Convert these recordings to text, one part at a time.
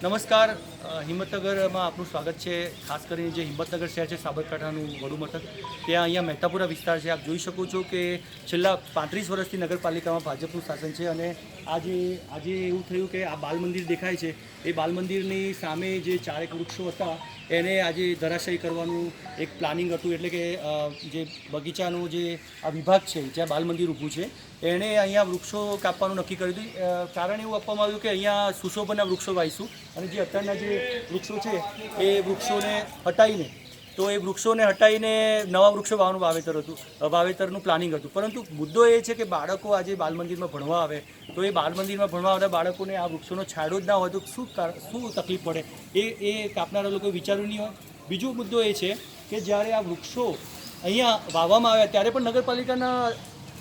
નમસ્કાર હિંમતનગરમાં આપનું સ્વાગત છે। ખાસ કરીને જે હિંમતનગર શહેર છે સાબરકાંઠાનું વડું મથક, ત્યાં અહીંયા મહેતાપુરા વિસ્તાર છે। આપ જોઈ શકો છો કે છેલ્લા 35 વર્ષથી નગરપાલિકામાં ભાજપનું શાસન છે અને આજે એવું થયું કે આ બાલ મંદિર દેખાય છે એ બાલ મંદિરની સામે જે ચારેક વૃક્ષો હતા એને આજે ધરાશાયી કરવાનું એક પ્લાનિંગ હતું। એટલે કે જે બગીચાનો જે આ વિભાગ છે જ્યાં બાલ મંદિર ઊભું છે એણે અહીંયા વૃક્ષો કાપવાનું નક્કી કર્યું હતું। કારણ એવું આપવામાં આવ્યું કે અહીંયા સુશોભનના વૃક્ષો વાવીશું અને જે અત્યારના જે વૃક્ષો છે એ વૃક્ષોને હટાવીને નવા વૃક્ષો વાવવાનું વાવેતરનું પ્લાનિંગ હતું। પરંતુ મુદ્દો એ છે કે બાળકો આજે બાલ મંદિરમાં ભણવા આવે તો એ બાલ મંદિરમાં ભણવા આવતા બાળકોને આ વૃક્ષોનો છાંયડો જ ના હોય તો શું તકલીફ પડે એ કાપનારા લોકોએ વિચાર્યું નહીં હોય। બીજો મુદ્દો એ છે કે જ્યારે આ વૃક્ષો અહીંયા વાવવામાં આવ્યા ત્યારે પણ નગરપાલિકાના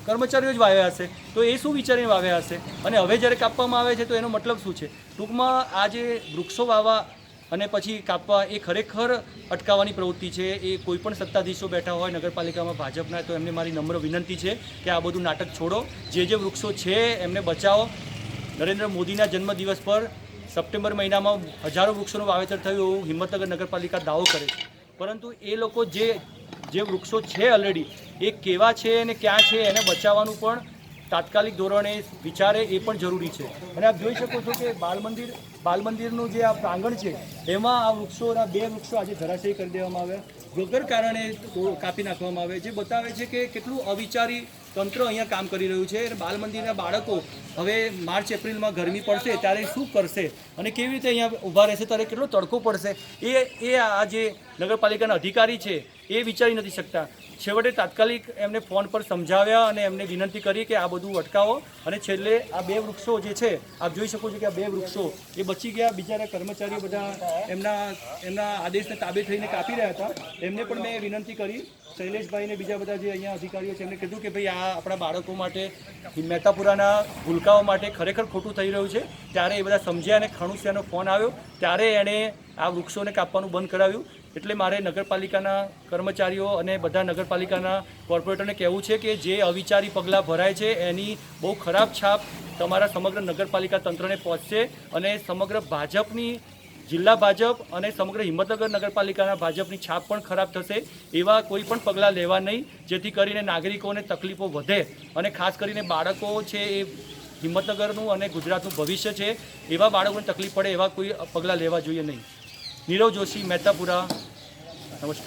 કર્મચારીઓ જ વાવ્યા હશે તો એ શું વિચારીને વાવ્યા હશે અને હવે જ્યારે કાપવામાં આવે છે તો એનો મતલબ શું છે? ટૂંકમાં આ જે વૃક્ષો વાવવા અને પછી કાપવા એ ખરેખર અટકાવવાની પ્રવૃત્તિ છે। એ કોઈપણ સત્તાધીશો બેઠા હોય નગરપાલિકામાં ભાજપના તો એમને મારી નમ્ર વિનંતી છે કે આ બધું નાટક છોડો, જે વૃક્ષો છે એમને બચાવો। નરેન્દ્ર મોદીના જન્મદિવસ પર સપ્ટેમ્બર મહિનામાં હજારો વૃક્ષોનું વાવેતર થયું એવું હિંમતનગર નગરપાલિકા દાવો કરે છે, પરંતુ એ લોકો જે વૃક્ષો છે ઓલરેડી એ કેવા છે અને ક્યાં છે એને બચાવવાનું પણ તાત્કાલિક ધોરણે વિચારે એ પણ જરૂરી છે। અને આપ જોઈ શકો છો કે બાલ મંદિરનું જે આ પ્રાંગણ છે એમાં આ વૃક્ષોના 2 વૃક્ષો આજે ધરાશાયી કરી દેવામાં આવ્યા, વગર કારણે કાપી નાખવામાં આવે, જે બતાવે છે કે કેટલું અવિચારી તંત્ર અહીંયા કામ કરી રહ્યું છે। બાલ મંદિરના બાળકો હવે માર્ચ એપ્રિલમાં ગરમી પડશે ત્યારે શું કરશે અને કેવી રીતે અહીંયા ઊભા રહેશે, ત્યારે કેટલો તડકો પડશે એ આ જે નગરપાલિકાના અધિકારી છે એ વિચારી નથી શકતા। છેવટે તાત્કાલિક એમને ફોન પર સમજાવ્યા અને એમને વિનંતી કરી કે આ બધું અટકાવો અને છેલ્લે આ 2 વૃક્ષો જે છે આપ જોઈ શકો છો કે આ 2 વૃક્ષો એ બચી ગયા। બિચારા કર્મચારીઓ બધા એમના આદેશને તાબે થઈને કાપી રહ્યા હતા, એમને પણ મેં વિનંતી કરી, શૈલેષભાઈને બીજા બધા જે અહીંયા અધિકારીઓ છે એમને કીધું કે ભાઈ આ આપણા બાળકો માટે મહેતાપુરાના ભૂલકાઓ માટે ખરેખર ખોટું થઈ રહ્યું છે। ત્યારે એ બધા સમજ્યા અને ખણુસિયાનો ફોન આવ્યો ત્યારે એણે આ વૃક્ષોને કાપવાનું બંધ કરાવ્યું। એટલે મારે નગરપાલિકાના કર્મચારીઓ અને બધા નગરપાલિકાના કોર્પોરેટરને કહેવું છે કે જે અવિચારી પગલાં ભરાય છે એની બહુ ખરાબ છાપ તમારા સમગ્ર નગરપાલિકા તંત્રને પહોંચશે અને સમગ્ર ભાજપની જિલ્લા ભાજપ અને સમગ્ર હિંમતનગર નગરપાલિકાના ભાજપની છાપ પણ ખરાબ થશે। એવા કોઈ પણ પગલાં લેવા નહીં જેથી કરીને નાગરિકોને તકલીફો વધે અને ખાસ કરીને બાળકો છે એ હિંમતનગરનું અને ગુજરાતનું ભવિષ્ય છે, એવા બાળકોને તકલીફ પડે એવા કોઈ પગલાં લેવા જોઈએ નહીં। નીરવ જોશી, મહેતાપુરા, નમસ્કાર।